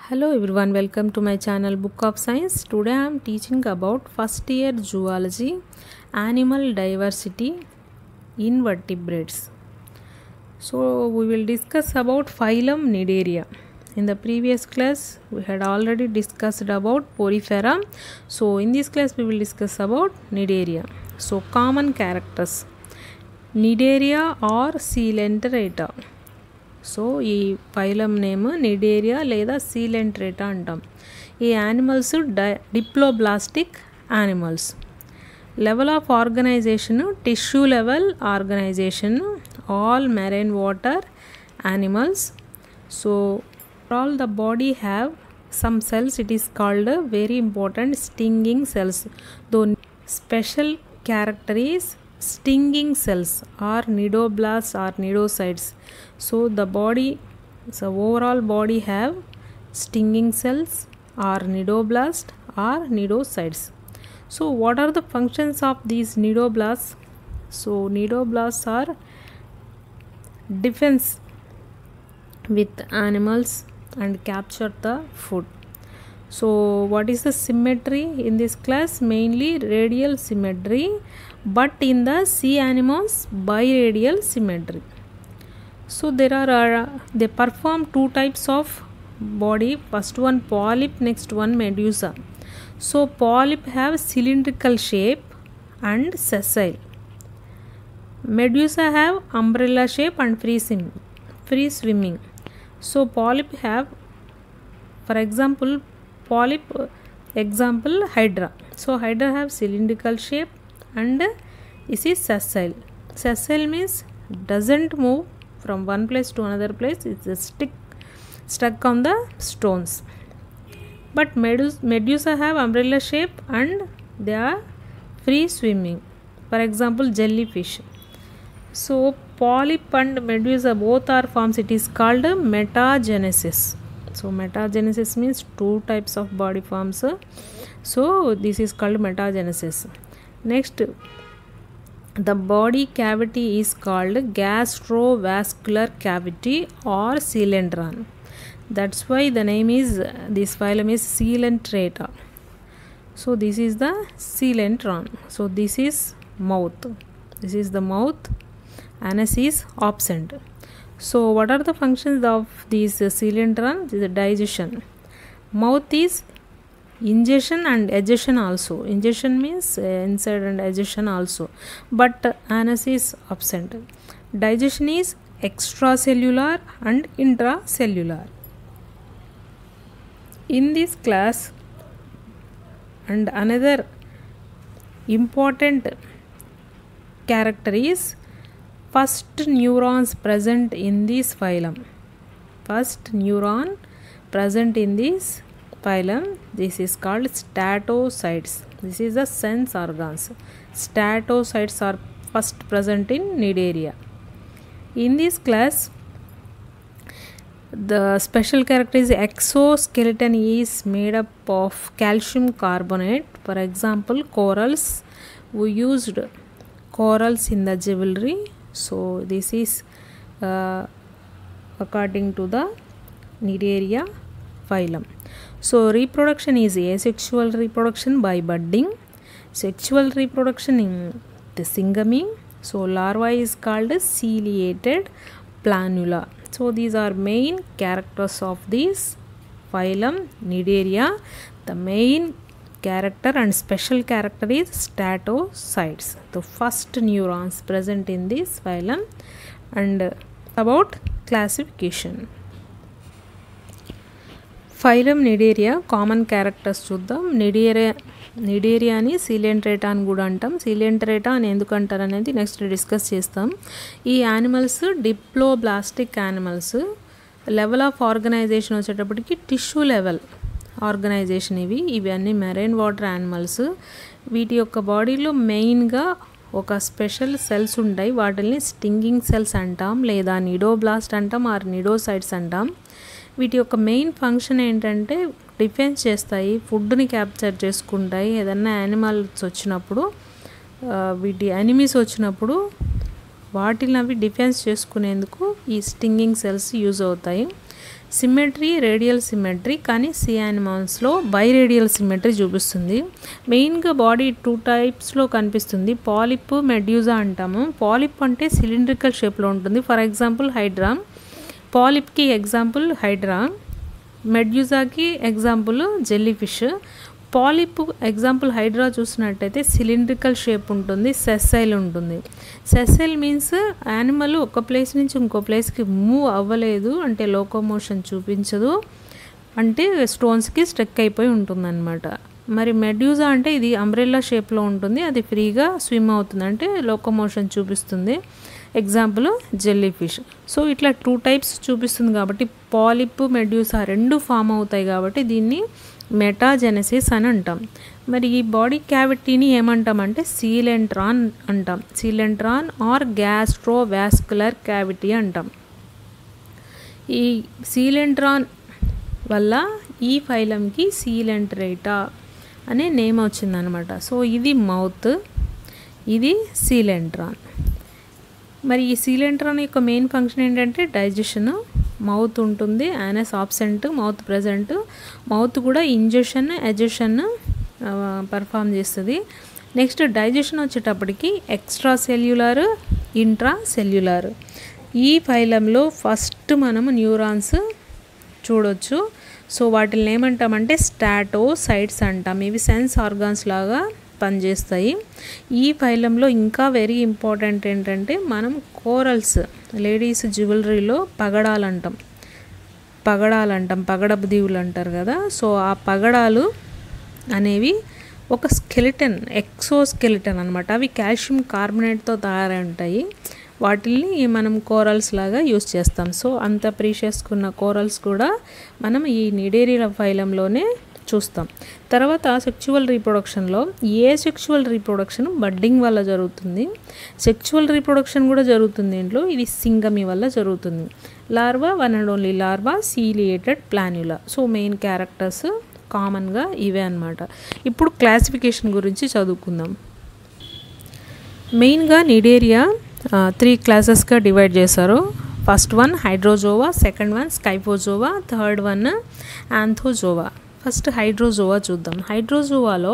Hello everyone, welcome to my channel Book of Science. Today I am teaching about first year zoology, animal diversity in vertebrates. So we will discuss about phylum Cnidaria. In the previous class we had already discussed about Porifera. So in this class we will discuss about Cnidaria. So common characters: Cnidaria or Coelenterata. So ఈ phylum name Cnidaria లేదా Coelenterata అంటాం. ఈ animals diploblastic animals. Level of organization tissue level organization, all marine water animals. So all the body have some cells, it is called very important stinging cells. Though special character is stinging cells or nidoblasts or nidocytes. So the body, so overall body have stinging cells or nidoblast or nidocytes. So what are the functions of these nidoblasts? So nidoblasts are defense with animals and capture the food. So what is the symmetry in this class? Mainly radial symmetry, but in the sea animals biradial symmetry. So there are they perform two types of body. First one polyp, next one medusa. So polyp have cylindrical shape and sessile. Medusa have umbrella shape and free swimming. So polyp have, for example, polyp example Hydra. So Hydra have cylindrical shape and this is sessile. Sessile means doesn't move from one place to another place, it's a stuck on the stones. But Medusa have umbrella shape and they are free swimming. For example, jellyfish. So polyp and medusa both are forms, it is called metagenesis. So metagenesis means two types of body forms. So this is called metagenesis. Next, the body cavity is called gastrovascular cavity or coelentron. That's why the name is, this phylum is Coelenterata. So this is the coelentron. So this is mouth. This is the mouth. Anus is absent. So what are the functions of this coelentron? This is digestion. Mouth is ingestion and egestion also. Ingestion means inside and egestion also, but anus is absent. Digestion is extracellular and intracellular. In this class, and another important character is first neurons present in this phylum. First neuron present in this phylum, this is called statocytes. This is the sense organs. Statocytes are first present in Cnidaria. In this class, the special character is exoskeleton is made up of calcium carbonate. For example, corals. We used corals in the jewelry. So this is according to the Cnidaria phylum. So reproduction is asexual reproduction by budding, sexual reproduction in the syngamy. So larva is called ciliated planula. So these are main characters of this phylum Cnidaria. The main character and special character is statocytes, the first neurons present in this phylum. And about classification, phylum Cnidaria common characters చూద్దాం. నిడేరియాని సీలెంట్రేటా అని కూడా అంటాం. సీలెంట్రేటా అని ఎందుకు అంటారు అనేది next discuss చేస్తాం. ఈ animals diploblastic animals. Level of organization వచ్చేటప్పటికి టిష్యూ లెవెల్ ఆర్గనైజేషన్. ఇవి అన్నీ మెరైన్ వాటర్ యానిమల్స్. వీటి యొక్క బాడీలో మెయిన్గా ఒక స్పెషల్ సెల్స్ ఉంటాయి. వాటిని స్టింగింగ్ సెల్స్ అంటాం, లేదా నిడోబ్లాస్ట్ అంటాం ఆర్ నిడోసైట్స్ అంటాం. వీటి యొక్క మెయిన్ ఫంక్షన్ ఏంటంటే డిఫెన్స్ చేస్తాయి, ఫుడ్ని క్యాప్చర్ చేసుకుంటాయి. ఏదన్నా యానిమల్స్ వచ్చినప్పుడు, వీటి ఎనిమీస్ వచ్చినప్పుడు వాటిని అవి డిఫెన్స్ చేసుకునేందుకు ఈ స్టింగింగ్ సెల్స్ యూజ్ అవుతాయి. సిమెట్రీ రేడియల్ సిమెట్రీ, కానీ సీ యానిమల్స్లో బైరేడియల్ సిమెట్రీ చూపిస్తుంది. మెయిన్గా బాడీ 2 టైప్స్లో కనిపిస్తుంది. పాలిప్, మెడ్యూజా అంటాము. పాలిప్ అంటే సిలిండ్రికల్ షేప్లో ఉంటుంది. For example hydra. పాలిప్కి ఎగ్జాంపుల్ హైడ్రా, మెడ్యూజాకి example jelly fish. Polyp example hydra చూసినట్టయితే సిలిండ్రికల్ షేప్ ఉంటుంది, సెసైల్ ఉంటుంది. సెసైల్ మీన్స్ యానిమల్ ఒక ప్లేస్ నుంచి ఇంకో ప్లేస్కి మూవ్ అవ్వలేదు అంటే లోకోమోషన్ చూపించదు, అంటే స్టోన్స్కి స్ట్రెక్ అయిపోయి ఉంటుందన్నమాట. మరి మెడ్యూజా అంటే ఇది అంబ్రెల్లా షేప్లో ఉంటుంది, అది ఫ్రీగా స్విమ్ అవుతుంది అంటే లోకోమోషన్ చూపిస్తుంది. Example jelly fish. సో ఇట్లా 2 టైప్స్ చూపిస్తుంది కాబట్టి పాలిప్, మెడ్యూసా 2 ఫామ్ అవుతాయి కాబట్టి దీన్ని మెటాజెనసిస్ అని అంటాం. మరి ఈ బాడీ క్యావిటీని ఏమంటామంటే సీలెంట్రాన్ అంటాం. సీలెంట్రాన్ ఆర్ గ్యాస్ట్రోవాస్కులర్ క్యావిటీ అంటాం. ఈ సీలెంట్రాన్ వల్ల ఈ ఫైలంకి సీలెంట్రేటా అనే నేమ్ వచ్చిందనమాట. సో ఇది మౌత్, ఇది సీలెంట్రాన్. మరి ఈ సీలెంట్రాన్ యొక్క మెయిన్ ఫంక్షన్ ఏంటంటే డైజెషన్. మౌత్ ఉంటుంది, anus absent, mouth present. Mouth కూడా ఇంజెషన్, ఎజెషన్ పర్ఫామ్ చేస్తుంది. నెక్స్ట్ డైజెషన్ వచ్చేటప్పటికి ఎక్స్ట్రా సెల్యులర్, ఇంట్రా సెల్యులర్. ఈ ఫైలంలో ఫస్ట్ మనము న్యూరాన్స్ చూడొచ్చు. సో వాటిని ఏమంటామంటే స్టాటోసైట్స్ అంటాం. ఇవి సెన్స్ ఆర్గాన్స్ లాగా పనిచేస్తాయి. ఈ ఫైలంలో ఇంకా వెరీ ఇంపార్టెంట్ ఏంటంటే మనం కోరల్స్, లేడీస్ జ్యువెలరీలో పగడాలంటాం, పగడపు దీవులు అంటారు కదా. సో ఆ పగడాలు అనేవి ఒక స్కెలిటన్, ఎక్సోస్కెలిటన్ అనమాట. అవి కాల్షియం కార్బోనేట్తో తయారై ఉంటాయి. వాటిల్ని మనం కోరల్స్ లాగా యూస్ చేస్తాం. సో అంత ప్రీషియస్కున్న కోరల్స్ కూడా మనం ఈ నిడేరియా ఫైలంలోనే చూస్తాం. తర్వాత సెక్చువల్ రీప్రొడక్షన్లో ఏ సెక్చువల్ రీప్రొడక్షన్ బడ్డింగ్ వల్ల జరుగుతుంది, సెక్చువల్ రీప్రొడక్షన్ కూడా జరుగుతుంది దీంట్లో. ఇది సింగమి వల్ల జరుగుతుంది. Larva, one and only larva, ciliated planula. So main characters కామన్గా ఇవే అన్నమాట. ఇప్పుడు క్లాసిఫికేషన్ గురించి చదువుకుందాం. మెయిన్గా నిడేరియా 3 క్లాసెస్గా డివైడ్ చేశారు. First one Hydrozoa, second one Scyphozoa, third one Anthozoa. First Hydrozoa చూద్దాం. హైడ్రోజోవాలో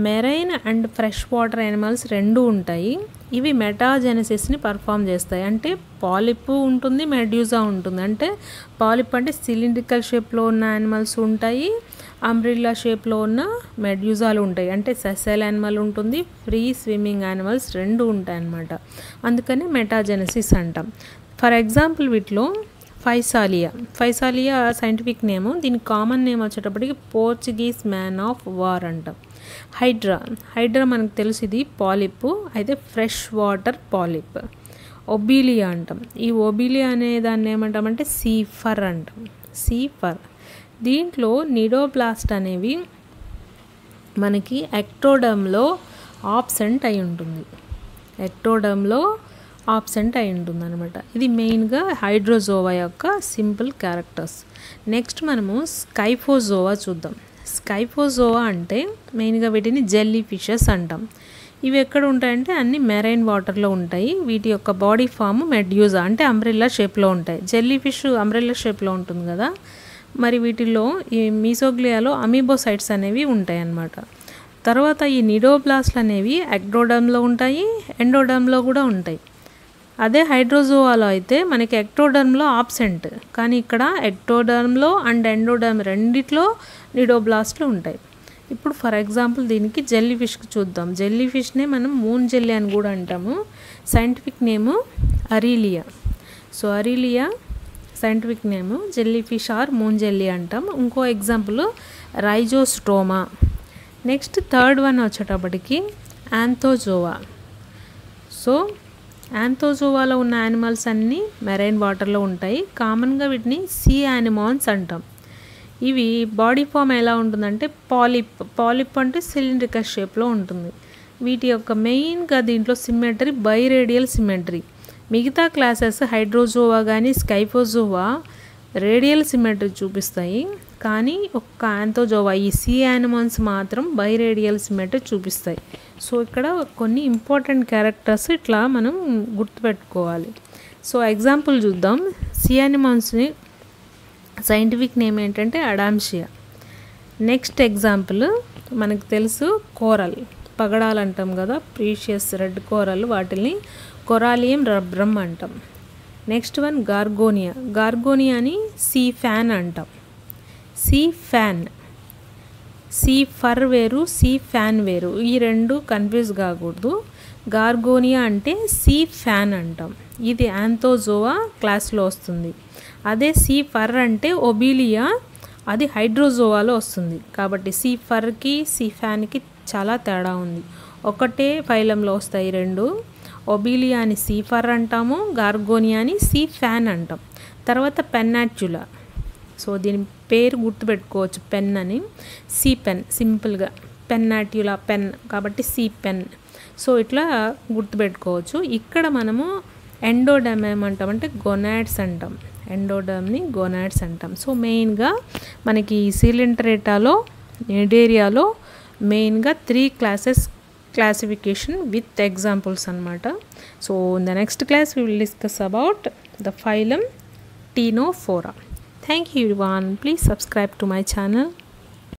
marine and fresh water animals 2 ఉంటాయి. ఇవి మెటాజెనసిస్ని పర్ఫామ్ చేస్తాయి. అంటే పాలిప్ ఉంటుంది, మెడ్యూజా ఉంటుంది. అంటే పాలిప్ అంటే సిలిండ్రికల్ షేప్లో ఉన్న యానిమల్స్ ఉంటాయి, అంబ్రిల్లా షేప్లో ఉన్న మెడ్యూజాలు ఉంటాయి. అంటే సెసైల్ యానిమల్ ఉంటుంది, ఫ్రీ స్విమ్మింగ్ యానిమల్స్ 2 ఉంటాయి అన్నమాట. అందుకని మెటాజెనసిస్ అంటాం. ఫర్ ఎగ్జాంపుల్ వీటిలో ఫైసాలియా సైంటిఫిక్ నేము, దీని కామన్ నేమ్ వచ్చేటప్పటికి పోర్చుగీస్ మ్యాన్ ఆఫ్ వార్ అంటాం. హైడ్రా మనకు తెలుసు ఇది పాలిప్, అయితే ఫ్రెష్ వాటర్ పాలిప్. ఒబీలియా అంటాం. ఈ ఒబీలియా అనే దాన్ని ఏమంటామంటే సీఫర్ అంటాం. సీఫర్. దీంట్లో నిడోబ్లాస్ట్ అనేవి మనకి ఎక్టోడర్మ్లో ఆబ్సెంట్ అయి ఉంటుంది. అనమాట. ఇది మెయిన్గా హైడ్రోజోవా యొక్క సింపుల్ క్యారెక్టర్స్. నెక్స్ట్ మనము స్కైఫోజోవా చూద్దాం. స్కైఫోజోవా అంటే మెయిన్గా వీటిని జెల్లీ ఫిషెస్ అంటాం. ఇవి ఎక్కడ ఉంటాయంటే అన్ని మెరైన్ వాటర్లో ఉంటాయి. వీటి యొక్క బాడీ ఫామ్ మెడ్యూజా అంటే అంబ్రెల్లా షేప్లో ఉంటాయి. జెల్లీ ఫిష్ అంబ్రెల్లా షేప్లో ఉంటుంది కదా. మరి వీటిల్లో ఈ మీసోగ్లియాలో అమీబోసైట్స్ అనేవి ఉంటాయి అన్నమాట. తర్వాత ఈ నిడోబ్లాస్ట్లు అనేవి ఎక్టోడర్మ్లో ఉంటాయి, ఎండోడర్మ్లో కూడా ఉంటాయి. అదే హైడ్రోజోవాలో అయితే మనకి ఎక్టోడర్మ్లో ఆబ్సెంట్, కానీ ఇక్కడ ఎక్టోడర్మ్లో అండ్ ఎండోడర్మ్ రెండిట్లో నిడోబ్లాస్ట్లు ఉంటాయి. ఇప్పుడు ఫర్ ఎగ్జాంపుల్ దీనికి జెల్లీ ఫిష్కి చూద్దాం. జెల్లీ ఫిష్నే మనం మూన్ జెల్లీ అని కూడా అంటాము. Scientific name Aurelia. So Aurelia scientific name, jelly fish or moon jelly అంటాం. ఇంకో example Rhizostoma. Next third one వచ్చేటప్పటికి ఆంథోజోవా. సో ఆంథోజోవాలో ఉన్న యానిమల్స్ అన్నీ మెరైన్ వాటర్లో ఉంటాయి. కామన్గా వీటిని సీ యానిమాన్స్ అంటాం. ఇవి బాడీ ఫామ్ ఎలా ఉంటుందంటే పాలిప్ అంటే సిలిండ్రికల్ షేప్లో ఉంటుంది. వీటి యొక్క మెయిన్గా దీంట్లో సిమెట్రీ బైరేడియల్ సిమెట్రీ. మిగతా క్లాసెస్ హైడ్రోజోవా కానీ స్కైఫోజోవా రేడియల్ సిమెట్రీ చూపిస్తాయి, కానీ ఒక్క ఆంథోజోవా ఈ సీ యానిమల్స్ మాత్రం బైరేడియల్ సిమెట్రీ చూపిస్తాయి. సో ఇక్కడ కొన్ని ఇంపార్టెంట్ క్యారెక్టర్స్ ఇట్లా మనం గుర్తుపెట్టుకోవాలి. సో ఎగ్జాంపుల్ చూద్దాం. సీ యానిమల్స్ని సైంటిఫిక్ నేమ్ ఏంటంటే అడామ్షియా. నెక్స్ట్ ఎగ్జాంపుల్ మనకు తెలుసు కోరల్, పగడాలు అంటాం కదా, ప్రీషియస్ రెడ్ కోరల్, వాటిని కొరాలియం రబ్రమ్ అంటాం. నెక్స్ట్ వన్ గార్గోనియా, గార్గోనియాని సీ ఫ్యాన్ అంటాం. సీ ఫ్యాన్, సీ ఫర్ వేరు, సీ ఫ్యాన్ వేరు, ఈ రెండు కన్ఫ్యూజ్ కాకూడదు. గార్గోనియా అంటే సీ ఫ్యాన్ అంటాం, ఇది యాంథోజోవా క్లాస్లో వస్తుంది. అదే సీ ఫర్ అంటే ఒబీలియా, అది హైడ్రోజోవాలో వస్తుంది. కాబట్టి సీ ఫర్కి సీ ఫ్యాన్కి చాలా తేడా ఉంది, ఒకటే ఫైలంలో వస్తాయి రెండు. ఒబీలియాని సీ ఫర్ అంటాము, గార్గోనియాని సీ ఫ్యాన్ అంటాం. తర్వాత పెన్నాట్యులా, సో దీని పేరు గుర్తుపెట్టుకోవచ్చు పెన్ అని, సీ పెన్, సింపుల్గా పెన్నాట్యులా పెన్ కాబట్టి సీ పెన్. సో ఇట్లా గుర్తుపెట్టుకోవచ్చు. ఇక్కడ మనము ఎండోడర్మ్ ఏమంటాం అంటే గొనాడ్స్ అంటాం, ఎండోడర్మ్ని గొనాడ్స్ అంటాం. సో మెయిన్గా మనకి సిలిండరేటాలో నిడేరియాలో మెయిన్గా 3 క్లాసెస్ classification with examples అన్నమాట. So in the next class we will discuss about the phylum Ctenophora. Thank you everyone. Please subscribe to my channel.